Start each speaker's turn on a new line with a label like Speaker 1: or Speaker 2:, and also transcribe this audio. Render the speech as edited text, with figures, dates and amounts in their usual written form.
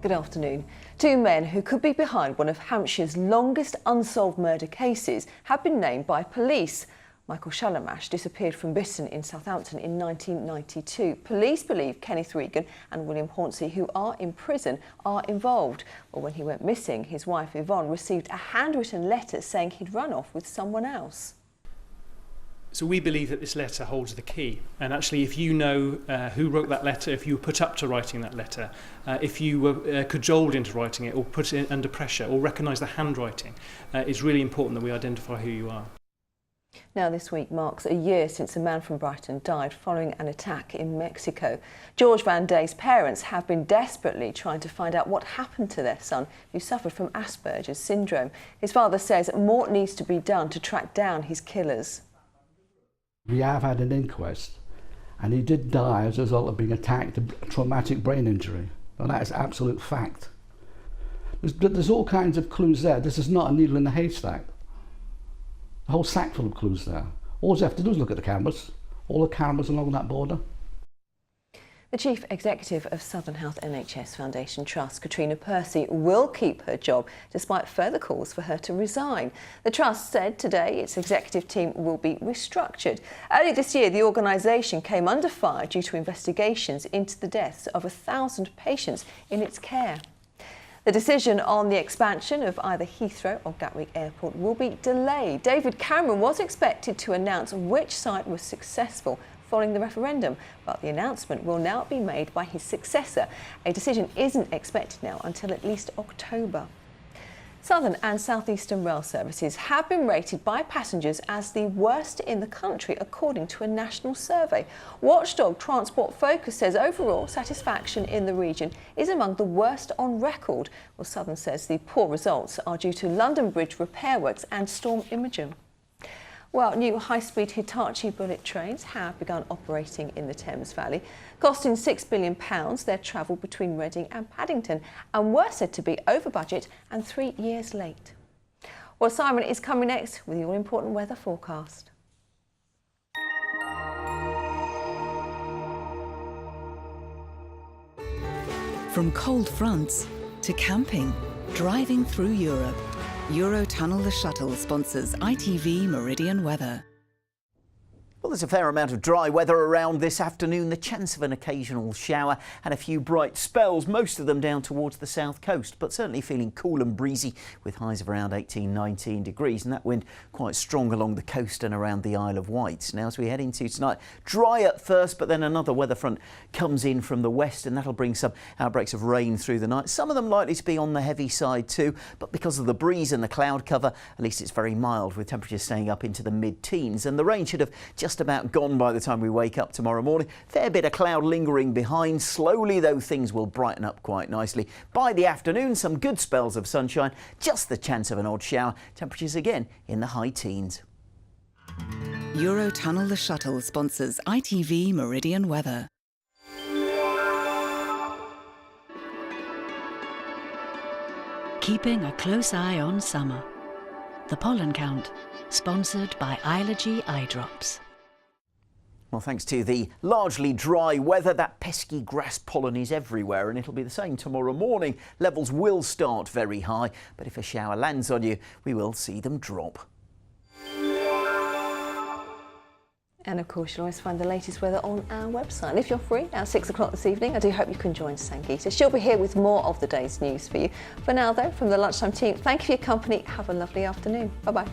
Speaker 1: Good afternoon. Two men who could be behind one of Hampshire's longest unsolved murder cases have been named by police. Michael Shalamash disappeared from Bitton in Southampton in 1992. Police believe Kenneth Regan and William Hornsey, who are in prison, are involved. Well, when he went missing, his wife Yvonne received a handwritten letter saying he'd run off with someone else.
Speaker 2: So we believe that this letter holds the key, and actually if you know who wrote that letter, if you were put up to writing that letter, if you were cajoled into writing it or put it under pressure or recognise the handwriting, it's really important that we identify who you are.
Speaker 1: Now this week marks a year since a man from Brighton died following an attack in Mexico. George Van Day's parents have been desperately trying to find out what happened to their son, who suffered from Asperger's syndrome. His father says more needs to be done to track down his killers.
Speaker 3: We have had an inquest, and he did die as a result of being attacked, a traumatic brain injury. And that is absolute fact. There's all kinds of clues there. This is not a needle in a haystack. A whole sack full of clues there. All you have to do is look at the cameras. All the cameras along that border.
Speaker 1: The Chief Executive of Southern Health NHS Foundation Trust, Katrina Percy, will keep her job despite further calls for her to resign. The Trust said today its executive team will be restructured. Early this year, the organisation came under fire due to investigations into the deaths of 1,000 patients in its care. The decision on the expansion of either Heathrow or Gatwick Airport will be delayed. David Cameron was expected to announce which site was successful following the referendum, but the announcement will now be made by his successor. A decision isn't expected now until at least October. Southern and Southeastern rail services have been rated by passengers as the worst in the country, according to a national survey. Watchdog Transport Focus says overall satisfaction in the region is among the worst on record. Well, Southern says the poor results are due to London Bridge repair works and storm imaging. Well, new high-speed Hitachi bullet trains have begun operating in the Thames Valley. Costing £6 billion, they're travelled between Reading and Paddington and were said to be over budget and 3 years late. Well, Simon is coming next with the all-important weather forecast.
Speaker 4: From cold fronts to camping, driving through Europe. Eurotunnel the Shuttle sponsors ITV Meridian weather.
Speaker 5: Well, there's a fair amount of dry weather around this afternoon, the chance of an occasional shower and a few bright spells, most of them down towards the south coast, but certainly feeling cool and breezy with highs of around 18-19 degrees, and that wind quite strong along the coast and around the Isle of Wight. Now, as we head into tonight, dry at first, but then another weather front comes in from the west, and that'll bring some outbreaks of rain through the night. Some of them likely to be on the heavy side too, but because of the breeze and the cloud cover, at least it's very mild, with temperatures staying up into the mid-teens, and the rain should have just about gone by the time we wake up tomorrow morning. Fair bit of cloud lingering behind. Slowly though, things will brighten up quite nicely. By the afternoon, some good spells of sunshine, just the chance of an odd shower. Temperatures again in the high teens.
Speaker 4: Eurotunnel the Shuttle sponsors ITV Meridian weather.
Speaker 6: Keeping a close eye on summer. The Pollen Count, sponsored by Allergy Eye Drops.
Speaker 5: Well, thanks to the largely dry weather, that pesky grass pollen is everywhere, and it'll be the same tomorrow morning. Levels will start very high, but if a shower lands on you, we will see them drop.
Speaker 1: And of course, you'll always find the latest weather on our website. And if you're free at 6 o'clock this evening, I do hope you can join Sangeeta. She'll be here with more of the day's news for you. For now, though, from the Lunchtime team, thank you for your company. Have a lovely afternoon. Bye-bye.